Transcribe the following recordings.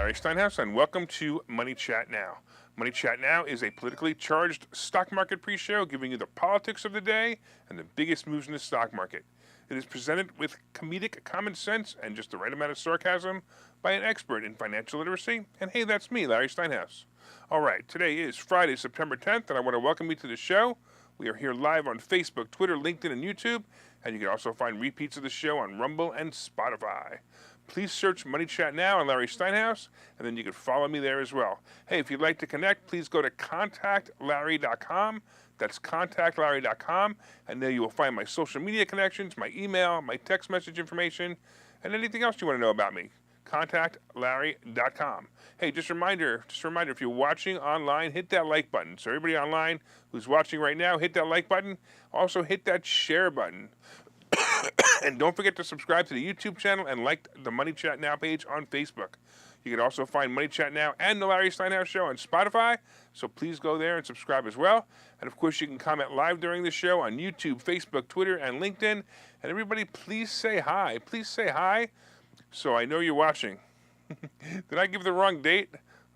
Larry Steinhouse, and welcome to Money Chat Now. Money Chat Now is a politically charged stock market pre-show giving you the politics of the day and the biggest moves in the stock market. It is presented with comedic common sense and just the right amount of sarcasm by an expert in financial literacy. And hey, that's me, Larry Steinhouse. All right, today is Friday, September 10th, and I want to welcome you to the show. We are here live on Facebook, Twitter, LinkedIn, and YouTube, and you can also find repeats of the show on Rumble and Spotify. Please search Money Chat Now on Larry Steinhouse, and then you can follow me there as well. Hey, if you'd like to connect, please go to contactlarry.com. That's contactlarry.com, and there you will find my social media connections, my email, my text message information, and anything else you want to know about me. contactlarry.com. Hey, just a reminder, if you're watching online, hit that like button. So everybody online who's watching right now, hit that like button. Also hit that share button. And don't forget to subscribe to the YouTube channel and like the Money Chat Now page on Facebook. You can also find Money Chat Now and the Larry Steinhouse Show on Spotify, so please go there and subscribe as well. And of course, you can comment live during the show on YouTube, Facebook, Twitter, and LinkedIn. And everybody, please say hi. Please say hi so I know you're watching. Did I give the wrong date?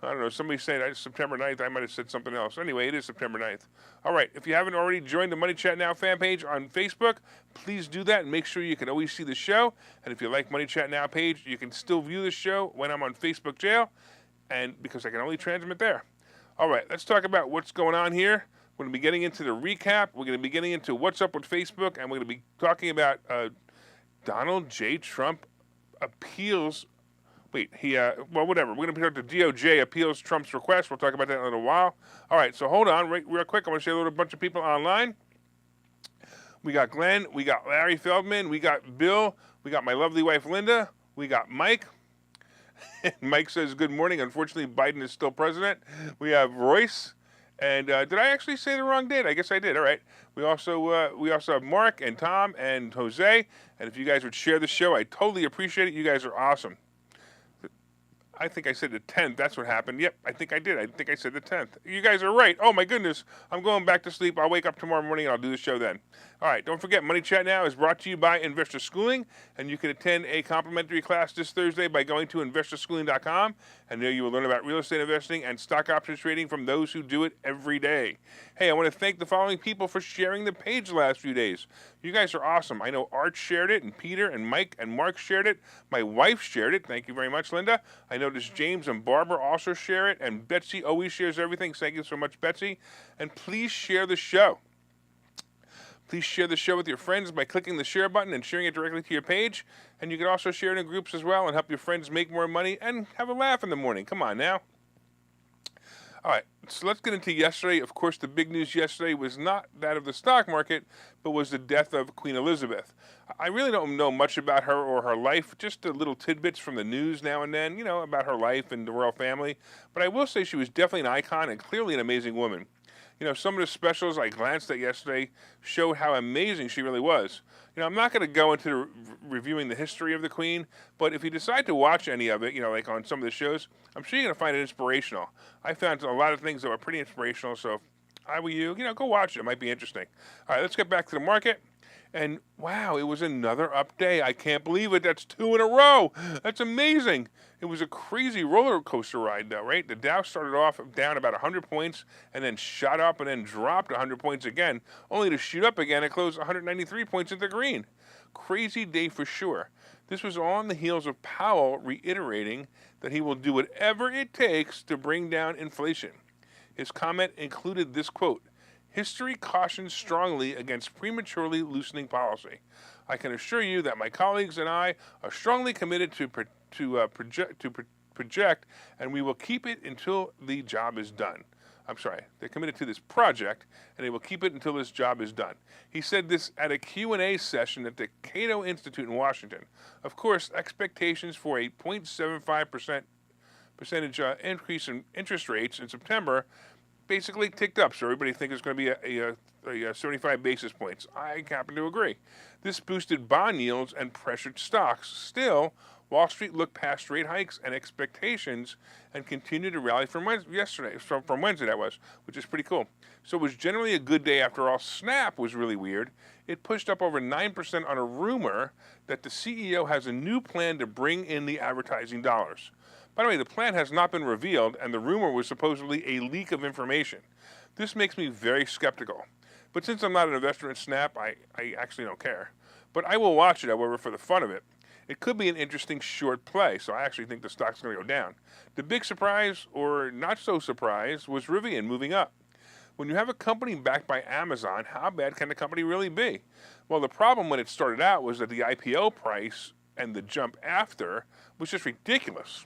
I don't know. Somebody saying it's September 9th. I might have said something else. Anyway, it is September 9th. All right. If you haven't already joined the Money Chat Now fan page on Facebook, please do that and make sure you can always see the show. And if you like Money Chat Now page, you can still view the show when I'm on Facebook jail, and because I can only transmit there. All right. Let's talk about what's going on here. We're going to be getting into the recap. We're going to be getting into what's up with Facebook, and we're going to be talking about Donald J. Trump appeals. Well, whatever. We're going to be talking to DOJ Appeals Trump's request. We'll talk about that in a little while. All right, so hold on real quick. I want to say a little bunch of people online. We got Glenn. We got Larry Feldman. We got Bill. We got my lovely wife, Linda. We got Mike. Mike says, good morning. Unfortunately, Biden is still president. We have Royce. And did I actually say the wrong date? I guess I did. All right. We also have Mark and Tom and Jose. And if you guys would share the show, I totally appreciate it. You guys are awesome. I think I said the 10th. That's what happened. Yep, I think I did. I think I said the 10th. You guys are right. Oh, my goodness. I'm going back to sleep. I'll wake up tomorrow morning and I'll do the show then. All right, don't forget, Money Chat Now is brought to you by Investor Schooling, and you can attend a complimentary class this Thursday by going to investorschooling.com, and there you will learn about real estate investing and stock options trading from those who do it every day. Hey, I want to thank the following people for sharing the page the last few days. You guys are awesome. I know Art shared it, and Peter and Mike and Mark shared it. My wife shared it. Thank you very much, Linda. I noticed James and Barbara also share it, and Betsy always shares everything. Thank you so much, Betsy. And please share the show. Please share the show with your friends by clicking the share button and sharing it directly to your page. And you can also share it in groups as well and help your friends make more money and have a laugh in the morning. Come on now. All right, so let's get into yesterday. Of course, the big news yesterday was not that of the stock market, but was the death of Queen Elizabeth. I really don't know much about her or her life, just a little tidbits from the news now and then, about her life and the royal family. But I will say she was definitely an icon and clearly an amazing woman. Some of the specials I glanced at yesterday showed how amazing she really was. I'm not going to go into reviewing the history of the Queen, but if you decide to watch any of it, like on some of the shows, I'm sure you're going to find it inspirational. I found a lot of things that were pretty inspirational, so if I were you, go watch it. It might be interesting. All right, let's get back to the market. And wow, it was another up day. I can't believe it. That's 2 in a row. That's amazing. It was a crazy roller coaster ride, though, right? The Dow started off down about 100 points and then shot up and then dropped 100 points again, only to shoot up again and close 193 points at the green. Crazy day for sure. This was on the heels of Powell reiterating that he will do whatever it takes to bring down inflation. His comment included this quote, "History cautions strongly against prematurely loosening policy. I can assure you that my colleagues and I are strongly committed to project, and we will keep it until the job is done." I'm sorry, they're committed to this project, and they will keep it until this job is done. He said this at a Q&A session at the Cato Institute in Washington. Of course, expectations for a 0.75% increase in interest rates in September basically ticked up, so everybody thinks it's going to be a 75 basis points. I happen to agree. This boosted bond yields and pressured stocks. Still, Wall Street looked past rate hikes and expectations and continued to rally from Wednesday, that was, which is pretty cool. So it was generally a good day after all. Snap was really weird. It pushed up over 9% on a rumor that the CEO has a new plan to bring in the advertising dollars. By the way, the plan has not been revealed, and the rumor was supposedly a leak of information. This makes me very skeptical. But since I'm not an investor in Snap, I actually don't care. But I will watch it, however, for the fun of it. It could be an interesting short play, so I actually think the stock's going to go down. The big surprise, or not so surprise, was Rivian moving up. When you have a company backed by Amazon, how bad can the company really be? Well, the problem when it started out was that the IPO price and the jump after was just ridiculous.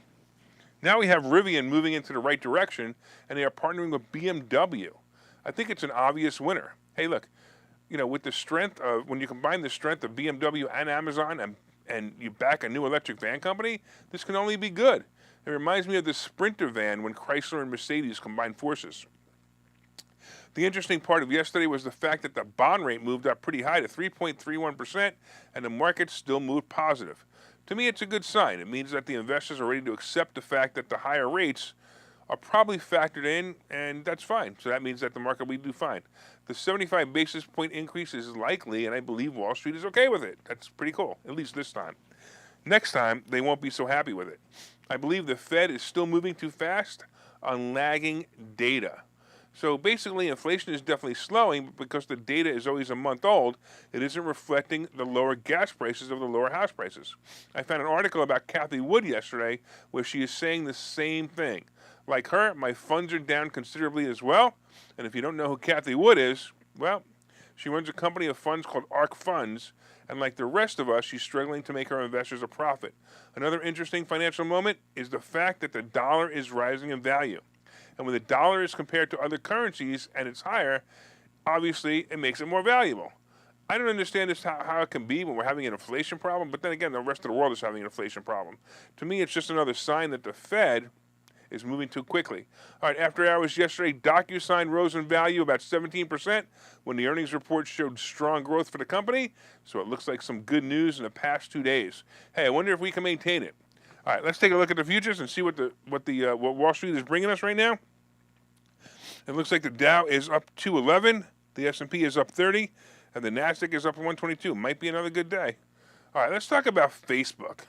Now we have Rivian moving into the right direction, and they are partnering with BMW. I think it's an obvious winner. Hey, look, with the strength of, when you combine the strength of BMW and Amazon and you back a new electric van company, this can only be good. It reminds me of the Sprinter van when Chrysler and Mercedes combined forces. The interesting part of yesterday was the fact that the bond rate moved up pretty high to 3.31%, and the market still moved positive. To me, it's a good sign. It means that the investors are ready to accept the fact that the higher rates are probably factored in, and that's fine. So that means that the market will do fine. The 75 basis point increase is likely, and I believe Wall Street is okay with it. That's pretty cool, at least this time. Next time, they won't be so happy with it. I believe the Fed is still moving too fast on lagging data. So basically, inflation is definitely slowing, but because the data is always a month old, it isn't reflecting the lower gas prices of the lower house prices. I found an article about Cathie Wood yesterday where she is saying the same thing. Like her, my funds are down considerably as well. And if you don't know who Cathie Wood is, well, she runs a company of funds called ARK Funds, and like the rest of us, she's struggling to make her investors a profit. Another interesting financial moment is the fact that the dollar is rising in value. And when the dollar is compared to other currencies and it's higher, obviously it makes it more valuable. I don't understand this how it can be when we're having an inflation problem, but then again, the rest of the world is having an inflation problem. To me, it's just another sign that the Fed is moving too quickly. All right, after hours yesterday, DocuSign rose in value about 17% when the earnings report showed strong growth for the company, so it looks like some good news in the past 2 days. Hey, I wonder if we can maintain it. All right, let's take a look at the futures and see what Wall Street is bringing us right now. It looks like the Dow is up 211, the S&P is up 30, and the Nasdaq is up 122. Might be another good day. All right, let's talk about Facebook.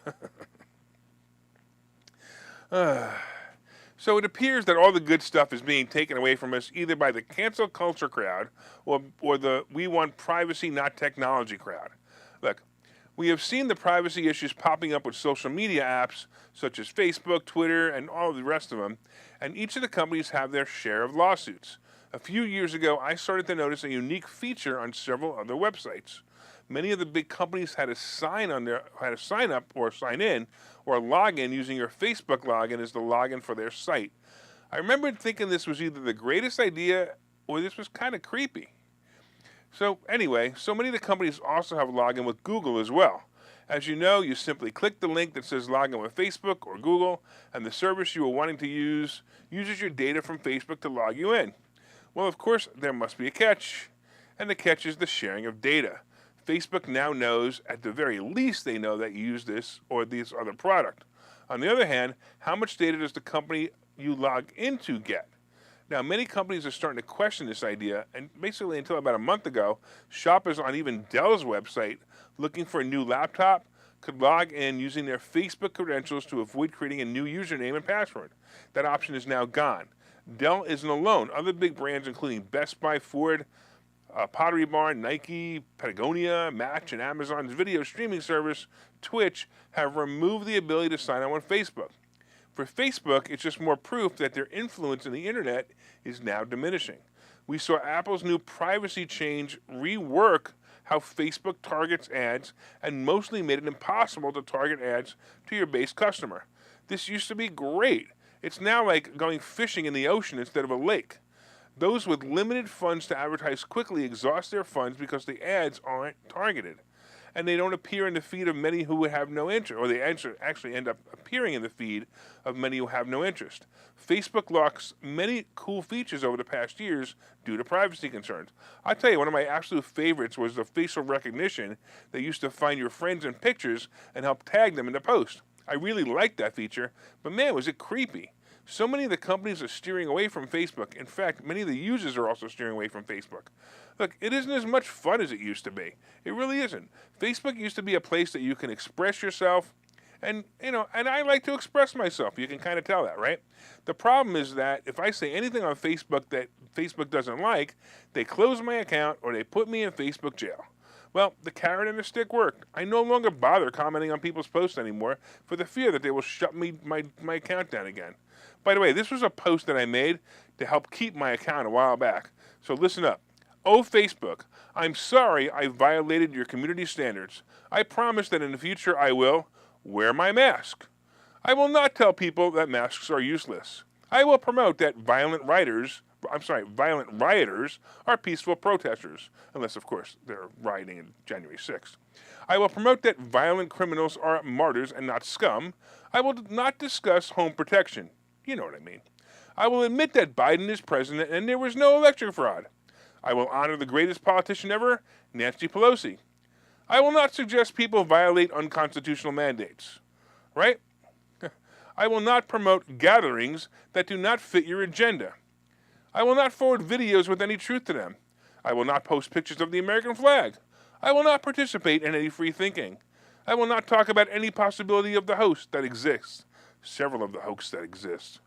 So it appears that all the good stuff is being taken away from us either by the cancel culture crowd or the we want privacy, not technology crowd. Look, we have seen the privacy issues popping up with social media apps such as Facebook, Twitter, and all of the rest of them, and each of the companies have their share of lawsuits. A few years ago, I started to notice a unique feature on several other websites. Many of the big companies had to sign up or sign in or log in using your Facebook login as the login for their site. I remember thinking this was either the greatest idea or this was kind of creepy. So anyway, so many of the companies also have login with Google as well. As you know, you simply click the link that says login with Facebook or Google, and the service you are wanting to use uses your data from Facebook to log you in. Well, of course, there must be a catch, and the catch is the sharing of data. Facebook now knows, at the very least, they know that you use this or this other product. On the other hand, how much data does the company you log into get? Now, many companies are starting to question this idea, and basically until about a month ago, shoppers on even Dell's website looking for a new laptop could log in using their Facebook credentials to avoid creating a new username and password. That option is now gone. Dell isn't alone. Other big brands, including Best Buy, Ford, Pottery Barn, Nike, Patagonia, Match, and Amazon's video streaming service, Twitch, have removed the ability to sign on with Facebook. For Facebook, it's just more proof that their influence in the internet is now diminishing. We saw Apple's new privacy change rework how Facebook targets ads and mostly made it impossible to target ads to your base customer. This used to be great. It's now like going fishing in the ocean instead of a lake. Those with limited funds to advertise quickly exhaust their funds because the ads aren't targeted. And they don't appear in the feed of many who have no interest, or they actually end up appearing in the feed of many who have no interest. Facebook lost many cool features over the past years due to privacy concerns. I'll tell you, one of my absolute favorites was the facial recognition that used to find your friends and pictures and help tag them in the post. I really liked that feature, but man, was it creepy. So many of the companies are steering away from Facebook. In fact, many of the users are also steering away from Facebook. Look, it isn't as much fun as it used to be. It really isn't. Facebook used to be a place that you can express yourself And, and I like to express myself. You can kind of tell that, right? The problem is that if I say anything on Facebook that Facebook doesn't like, they close my account or they put me in Facebook jail. Well, the carrot and the stick worked. I no longer bother commenting on people's posts anymore for the fear that they will shut my account down again. By the way, this was a post that I made to help keep my account a while back. So listen up. Oh, Facebook, I'm sorry I violated your community standards. I promise that in the future I will wear my mask. I will not tell people that masks are useless. I will promote that violent rioters are peaceful protesters, unless, of course, they're rioting on January 6th. I will promote that violent criminals are martyrs and not scum. I will not discuss home protection. You know what I mean. I will admit that Biden is president and there was no election fraud. I will honor the greatest politician ever, Nancy Pelosi. I will not suggest people violate unconstitutional mandates. Right? I will not promote gatherings that do not fit your agenda. I will not forward videos with any truth to them. I will not post pictures of the American flag. I will not participate in any free thinking. I will not talk about any possibility of the hoax that exists. Several of the hoax that exist.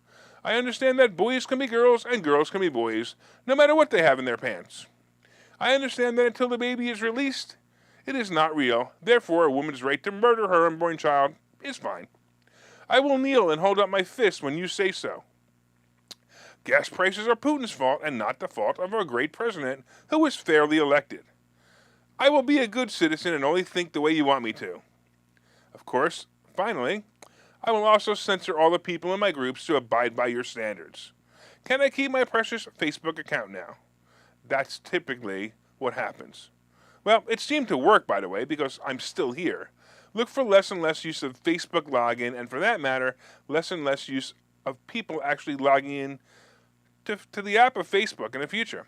I understand that boys can be girls and girls can be boys, no matter what they have in their pants. I understand that until the baby is released, it is not real. Therefore, a woman's right to murder her unborn child is fine. I will kneel and hold up my fist when you say so. Gas prices are Putin's fault and not the fault of our great president who was fairly elected. I will be a good citizen and only think the way you want me to. Of course, finally, I will also censor all the people in my groups to abide by your standards. Can I keep my precious Facebook account now? That's typically what happens. Well, it seemed to work, by the way, because I'm still here. Look for less and less use of Facebook login, and for that matter, less and less use of people actually logging in to the app of Facebook in the future.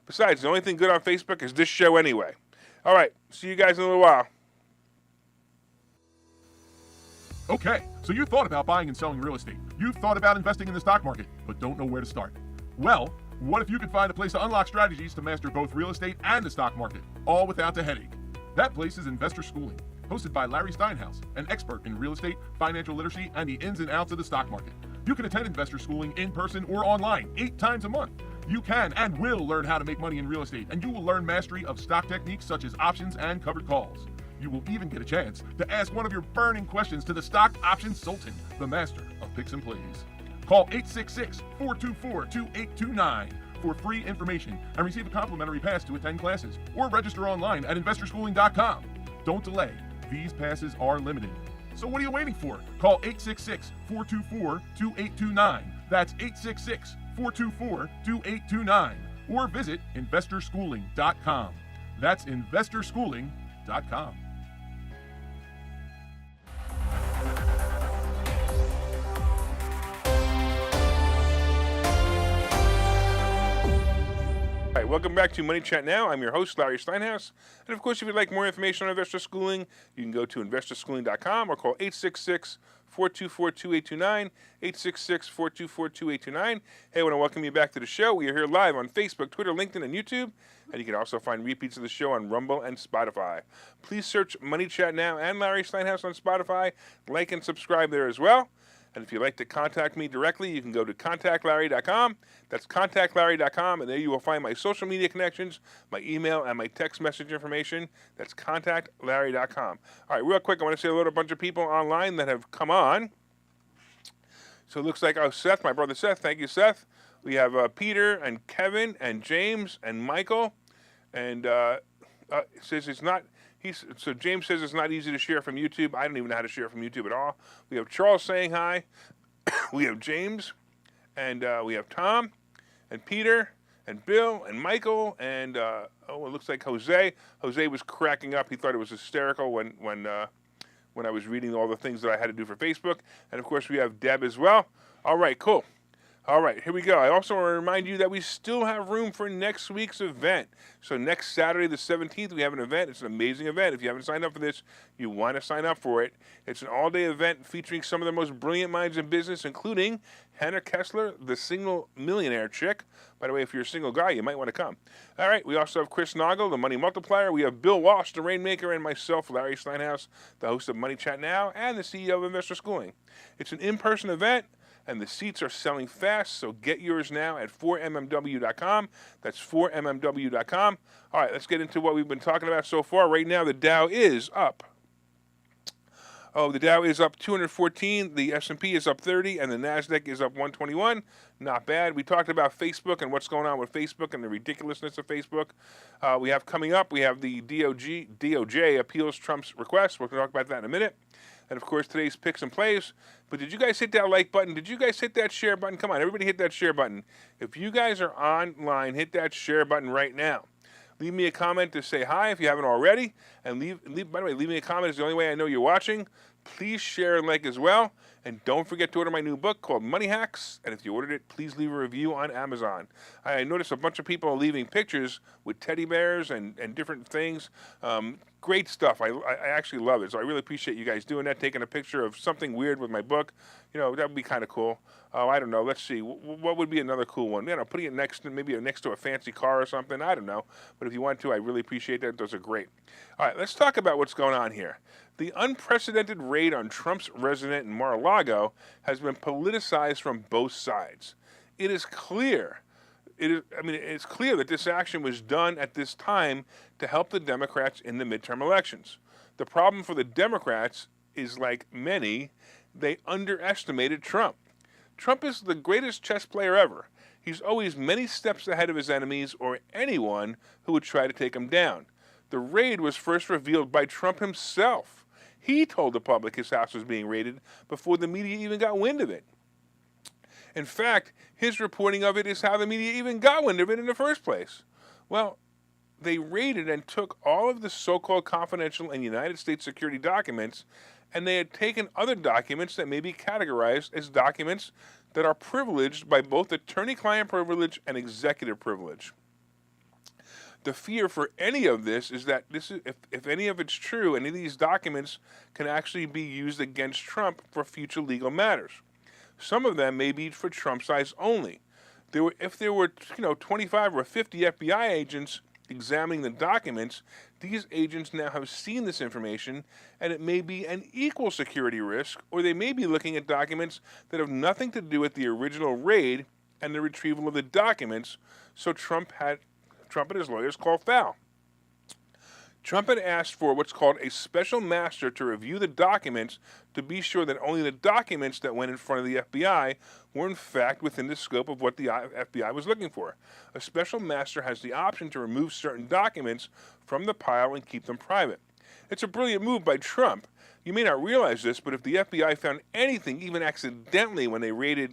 Besides, the only thing good on Facebook is this show anyway. All right, see you guys in a little while. Okay, so you thought about buying and selling real estate. You've thought about investing in the stock market, but don't know where to start. Well, what if you could find a place to unlock strategies to master both real estate and the stock market, all without the headache? That place is Investor Schooling, hosted by Larry Steinhouse, an expert in real estate, financial literacy, and the ins and outs of the stock market. You can attend Investor Schooling in person or online 8 times a month. You can and will learn how to make money in real estate, and you will learn mastery of stock techniques such as options and covered calls. You will even get a chance to ask one of your burning questions to the stock option sultan, the master of picks and plays. Call 866-424-2829 for free information and receive a complimentary pass to attend classes, or register online at investorschooling.com. Don't delay. These passes are limited. So what are you waiting for? Call 866-424-2829. That's 866-424-2829. Or visit investorschooling.com. That's investorschooling.com. All right, welcome back to Money Chat Now. I'm your host, Larry Steinhouse. And of course, if you'd like more information on investor schooling, you can go to investorschooling.com or call 866-424-2829, 866-424-2829. Hey, I want to welcome you back to the show. We are here live on Facebook, Twitter, LinkedIn, and YouTube. And you can also find repeats of the show on Rumble and Spotify. Please search Money Chat Now and Larry Steinhouse on Spotify. Like and subscribe there as well. And if you'd like to contact me directly, you can go to contactlarry.com. That's contactlarry.com, and there you will find my social media connections, my email, and my text message information. That's contactlarry.com. All right, real quick, I want to say hello to a bunch of people online that have come on. So it looks like, Seth, my brother Seth. Thank you, Seth. We have Peter and Kevin and James and Michael. And it says it's not... So James says it's not easy to share from YouTube. I don't even know how to share from YouTube at all. We have Charles saying hi. We have James. And we have Tom and Peter and Bill and Michael. And, it looks like Jose. Jose was cracking up. He thought it was hysterical when I was reading all the things that I had to do for Facebook. And, of course, we have Deb as well. All right, cool. All right, here we go. I also want to remind you that we still have room for next week's event. So next Saturday, the 17th, we have an event. It's an amazing event. If you haven't signed up for this, you want to sign up for it. It's an all-day event featuring some of the most brilliant minds in business, including Hannah Kessler, the single millionaire chick. By the way, if you're a single guy, you might want to come. All right, we also have Chris Noggle, the money multiplier. We have Bill Walsh, the rainmaker, and myself, Larry Steinhouse, the host of Money Chat Now and the CEO of Investor Schooling. It's an in-person event, and the seats are selling fast, so get yours now at 4mmw.com. That's 4mmw.com. All right, let's get into what we've been talking about so far. Right now, the Dow is up. The Dow is up 214, the S&P is up 30, and the NASDAQ is up 121. Not bad. We talked about Facebook and what's going on with Facebook and the ridiculousness of Facebook. We have coming up, we have the DOJ Appeals Trump's request. We're going to talk about that in a minute. And, of course, today's picks and plays. But did you guys hit that like button? Did you guys hit that share button? Come on, everybody hit that share button. If you guys are online, hit that share button right now. Leave me a comment to say hi if you haven't already. And by the way, leave me a comment. It's the only way I know you're watching. Please share and like as well. And don't forget to order my new book called Money Hacks. And if you ordered it, please leave a review on Amazon. I noticed a bunch of people are leaving pictures with teddy bears and different things. Great stuff. I actually love it. So I really appreciate you guys doing that, taking a picture of something weird with my book. You know, that would be kind of cool. I don't know. Let's see. What would be another cool one? You know, putting it next to a fancy car or something. I don't know. But if you want to, I really appreciate that. Those are great. All right, let's talk about what's going on here. The unprecedented raid on Trump's residence in Mar-a-Lago has been politicized from both sides. It is clear. It's clear that this action was done at this time to help the Democrats in the midterm elections. The problem for the Democrats is, like many, they underestimated Trump. Trump is the greatest chess player ever. He's always many steps ahead of his enemies or anyone who would try to take him down. The raid was first revealed by Trump himself. He told the public his house was being raided before the media even got wind of it. In fact, his reporting of it is how the media even got wind of it in the first place. Well, they raided and took all of the so-called confidential and United States security documents, and they had taken other documents that may be categorized as documents that are privileged by both attorney-client privilege and executive privilege. The fear for any of this is that if any of it's true, any of these documents can actually be used against Trump for future legal matters. Some of them may be for Trump's eyes only. If there were 25 or 50 FBI agents examining the documents, these agents now have seen this information, and it may be an equal security risk, or they may be looking at documents that have nothing to do with the original raid and the retrieval of the documents, so Trump and his lawyers called foul. Trump had asked for what's called a special master to review the documents to be sure that only the documents that went in front of the FBI were in fact within the scope of what the FBI was looking for. A special master has the option to remove certain documents from the pile and keep them private. It's a brilliant move by Trump. You may not realize this, but if the FBI found anything, even accidentally, when they raided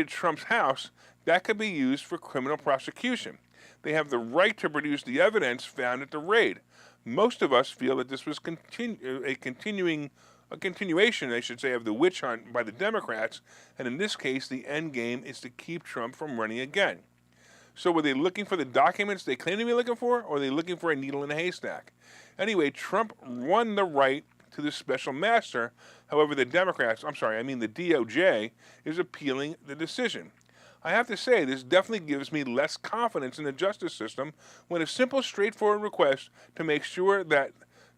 Trump's house, that could be used for criminal prosecution. They have the right to produce the evidence found at the raid. Most of us feel that this was a continuation, I should say, of the witch hunt by the Democrats, and in this case, the end game is to keep Trump from running again. So were they looking for the documents they claim to be looking for, or are they looking for a needle in a haystack? Anyway, Trump won the right to this special master. However, the DOJ, is appealing the decision. I have to say, this definitely gives me less confidence in the justice system when a simple, straightforward request to make sure that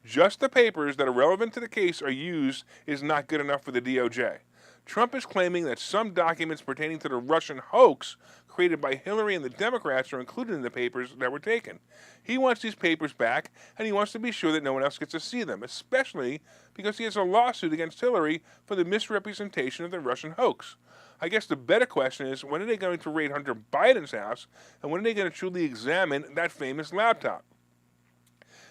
just the papers that are relevant to the case are used is not good enough for the DOJ. Trump is claiming that some documents pertaining to the Russian hoax created by Hillary and the Democrats are included in the papers that were taken. He wants these papers back, and he wants to be sure that no one else gets to see them, especially because he has a lawsuit against Hillary for the misrepresentation of the Russian hoax. I guess the better question is, when are they going to raid Hunter Biden's house, and when are they going to truly examine that famous laptop?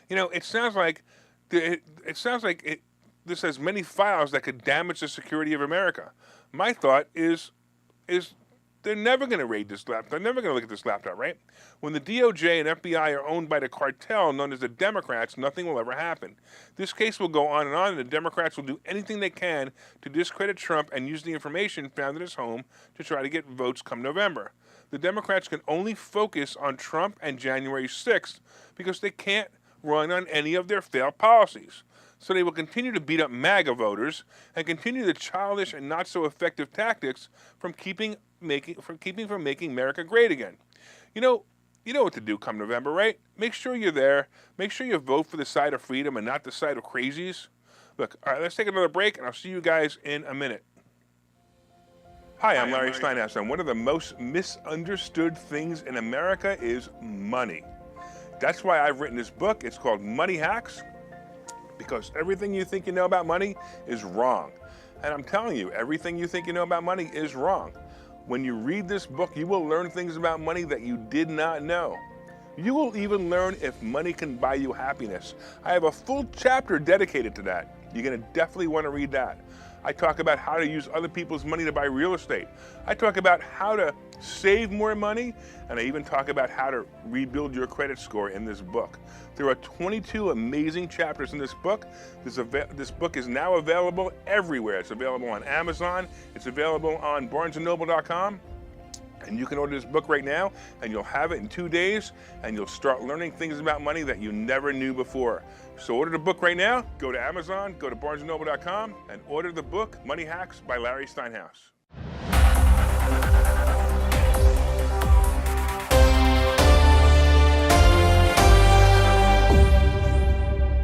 It sounds like this has many files that could damage the security of America. My thought is they're never going to raid this laptop. They're never going to look at this laptop, right? When the DOJ and FBI are owned by the cartel known as the Democrats, nothing will ever happen. This case will go on, and the Democrats will do anything they can to discredit Trump and use the information found in his home to try to get votes come November. The Democrats can only focus on Trump and January 6th because they can't run on any of their failed policies. So they will continue to beat up MAGA voters and continue the childish and not so effective tactics from making America great again. You know what to do come November, right? Make sure you're there. Make sure you vote for the side of freedom and not the side of crazies. Look, all right, let's take another break, and I'll see you guys in a minute. Hi, I'm Larry Steinhouse, and one of the most misunderstood things in America is money. That's why I've written this book. It's called Money Hacks, because everything you think you know about money is wrong. And I'm telling you, everything you think you know about money is wrong. When you read this book, you will learn things about money that you did not know. You will even learn if money can buy you happiness. I have a full chapter dedicated to that. You're going to definitely want to read that. I talk about how to use other people's money to buy real estate. I talk about how to save more money, and I even talk about how to rebuild your credit score in this book. There are 22 amazing chapters in this book. This book is now available everywhere. It's available on Amazon. It's available on barnesandnoble.com. And you can order this book right now, and you'll have it in 2 days, and you'll start learning things about money that you never knew before. So order the book right now. Go to Amazon, go to barnesandnoble.com, and order the book, Money Hacks by Larry Steinhouse.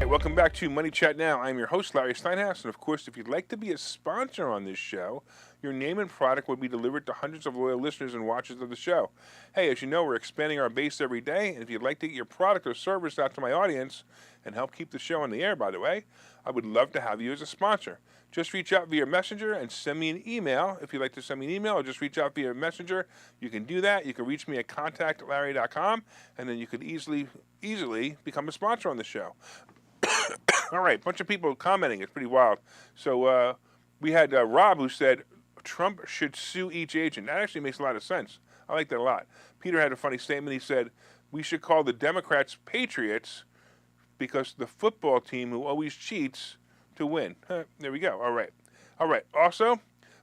Welcome back to Money Chat Now. I'm your host, Larry Steinhouse, and of course, if you'd like to be a sponsor on this show, your name and product would be delivered to hundreds of loyal listeners and watchers of the show. Hey, as you know, we're expanding our base every day, and if you'd like to get your product or service out to my audience and help keep the show on the air, by the way, I would love to have you as a sponsor. Just reach out via Messenger and send me an email. If you'd like to send me an email or just reach out via Messenger, you can do that. You can reach me at contact@larry.com, and then you could easily become a sponsor on the show. All right, bunch of people commenting. It's pretty wild. So we had Rob who said Trump should sue each agent. That actually makes a lot of sense. I like that a lot. Peter had a funny statement. He said, we should call the Democrats patriots because the football team who always cheats to win. There we go. All right. Also,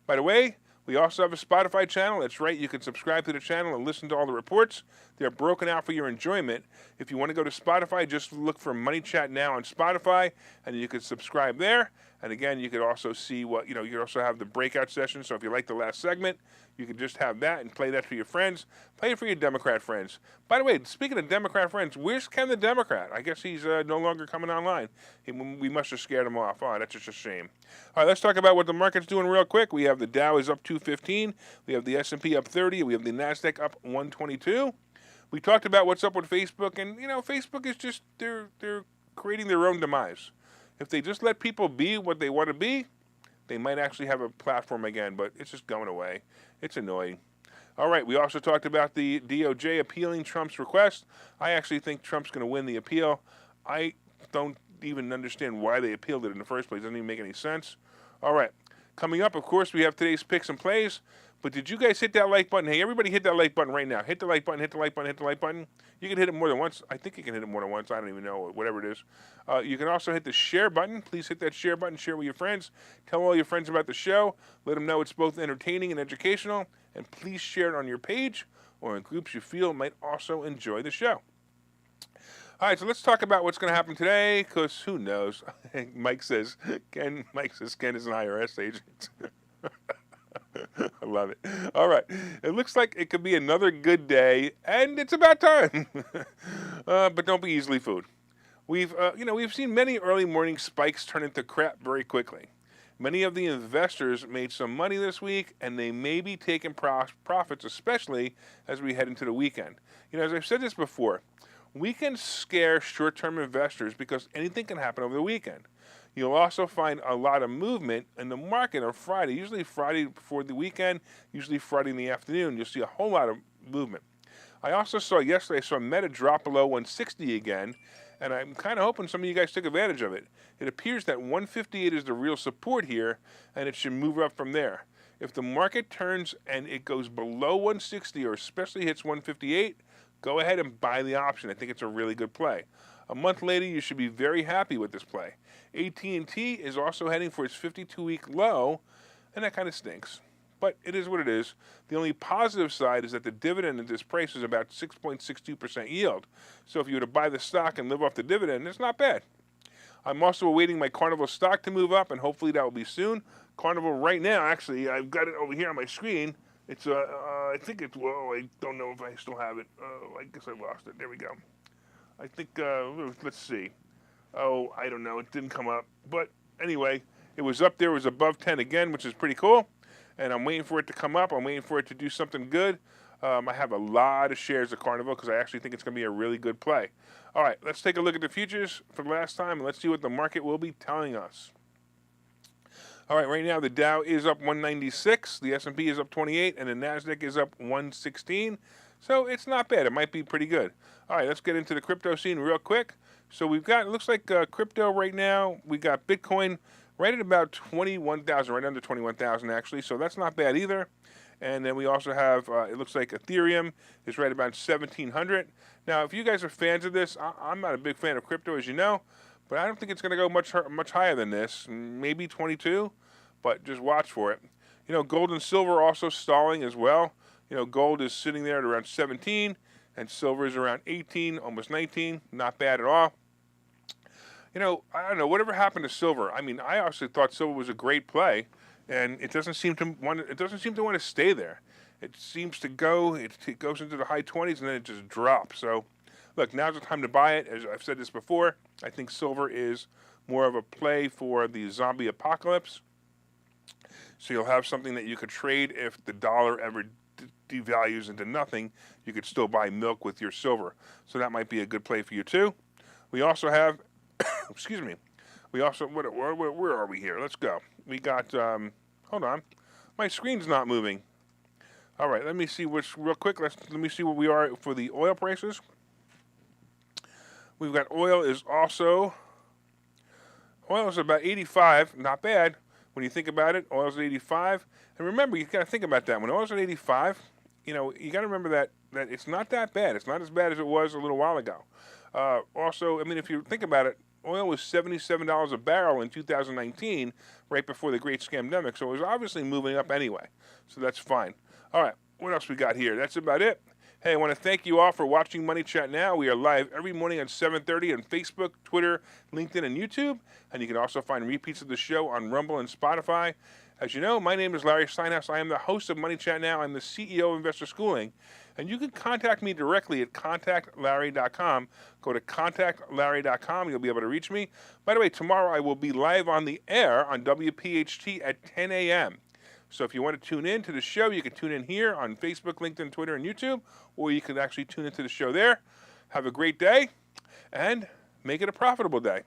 by the way, we also have a Spotify channel. That's right. You can subscribe to the channel and listen to all the reports. They're broken out for your enjoyment. If you want to go to Spotify, just look for Money Chat Now on Spotify, and you can subscribe there. And again, you could also see you could also have the breakout session. So if you like the last segment, you could just have that and play that for your friends. Play it for your Democrat friends. By the way, speaking of Democrat friends, where's Ken the Democrat? I guess he's no longer coming online. We must have scared him off. Oh, that's just a shame. All right, let's talk about what the market's doing real quick. We have the Dow is up 215. We have the S&P up 30. We have the NASDAQ up 122. We talked about what's up with Facebook, and Facebook is just they're creating their own demise. If they just let people be what they want to be, they might actually have a platform again, but it's just going away. It's annoying. All right, we also talked about the DOJ appealing Trump's request. I actually think Trump's going to win the appeal. I don't even understand why they appealed it in the first place. It doesn't even make any sense. All right, coming up, of course, we have today's picks and plays. But did you guys hit that like button? Hey, everybody hit that like button right now. Hit the like button, hit the like button, hit the like button. You can hit it more than once. I think you can hit it more than once. I don't even know, whatever it is. You can also hit the share button. Please hit that share button. Share with your friends. Tell all your friends about the show. Let them know it's both entertaining and educational. And please share it on your page or in groups you feel might also enjoy the show. All right, so let's talk about what's going to happen today, because who knows? Mike says Ken is an IRS agent. I love it. All right. It looks like it could be another good day, and it's about time. But don't be easily fooled. We've seen many early morning spikes turn into crap very quickly. Many of the investors made some money this week, and they may be taking profits, especially as we head into the weekend. As I've said this before, weekends scare short-term investors because anything can happen over the weekend. You'll also find a lot of movement in the market on Friday, usually Friday before the weekend, usually Friday in the afternoon. You'll see a whole lot of movement. I also saw Meta drop below 160 again, and I'm kind of hoping some of you guys took advantage of it. It appears that 158 is the real support here, and it should move up from there. If the market turns and it goes below 160 or especially hits 158, go ahead and buy the option. I think it's a really good play. A month later, you should be very happy with this play. AT&T is also heading for its 52-week low, and that kind of stinks. But it is what it is. The only positive side is that the dividend at this price is about 6.62% yield. So if you were to buy the stock and live off the dividend, it's not bad. I'm also awaiting my Carnival stock to move up, and hopefully that will be soon. Carnival right now, actually, I've got it over here on my screen. It's, I think it's, well, I don't know if I still have it. I guess I lost it. There we go. I think, let's see. Oh, I don't know. It didn't come up. But anyway, it was up there. It was above 10 again, which is pretty cool. And I'm waiting for it to come up. I'm waiting for it to do something good. I have a lot of shares of Carnival because I actually think it's going to be a really good play. All right, let's take a look at the futures for the last time, and let's see what the market will be telling us. All right, right now the Dow is up 196, the S&P is up 28, and the NASDAQ is up 116. So it's not bad. It might be pretty good. All right, let's get into the crypto scene real quick. So we've got, it looks like crypto right now, we got Bitcoin right at about 21,000, right under 21,000 actually. So that's not bad either. And then we also have, it looks like Ethereum is right about 1,700. Now, if you guys are fans of this, I'm not a big fan of crypto, as you know, but I don't think it's going to go much higher than this, maybe 22, but just watch for it. You know, gold and silver also stalling as well. You know, gold is sitting there at around 17, and silver is around 18, almost 19. Not bad at all. You know, I don't know, whatever happened to silver? I mean, I actually thought silver was a great play. And it doesn't seem to want to stay there. It seems to go. It goes into the high 20s and then it just drops. So, look, now's the time to buy it. As I've said this before, I think silver is more of a play for the zombie apocalypse. So you'll have something that you could trade if the dollar ever devalues into nothing. You could still buy milk with your silver. So that might be a good play for you too. We also have, excuse me. We also, where are we here? Let's go. We got, hold on. My screen's not moving. All right, let me see real quick. Let me see what we are for the oil prices. We've got oil is about 85. Not bad. When you think about it, oil's at 85. And remember, you got to think about that. When oil's at 85, you know, you got to remember that it's not that bad. It's not as bad as it was a little while ago. Also, I mean, if you think about it, oil was $77 a barrel in 2019, right before the great scamdemic, so it was obviously moving up anyway. So that's fine. All right, what else we got here? That's about it. Hey, I want to thank you all for watching Money Chat Now. We are live every morning at 7:30 on Facebook, Twitter, LinkedIn, and YouTube. And you can also find repeats of the show on Rumble and Spotify. As you know, my name is Larry Steinhouse. I am the host of Money Chat Now. I'm the CEO of Investor Schooling. And you can contact me directly at contactlarry.com. Go to contactlarry.com. You'll be able to reach me. By the way, tomorrow I will be live on the air on WPHT at 10 a.m. So if you want to tune in to the show, you can tune in here on Facebook, LinkedIn, Twitter, and YouTube, or you can actually tune into the show there. Have a great day, and make it a profitable day.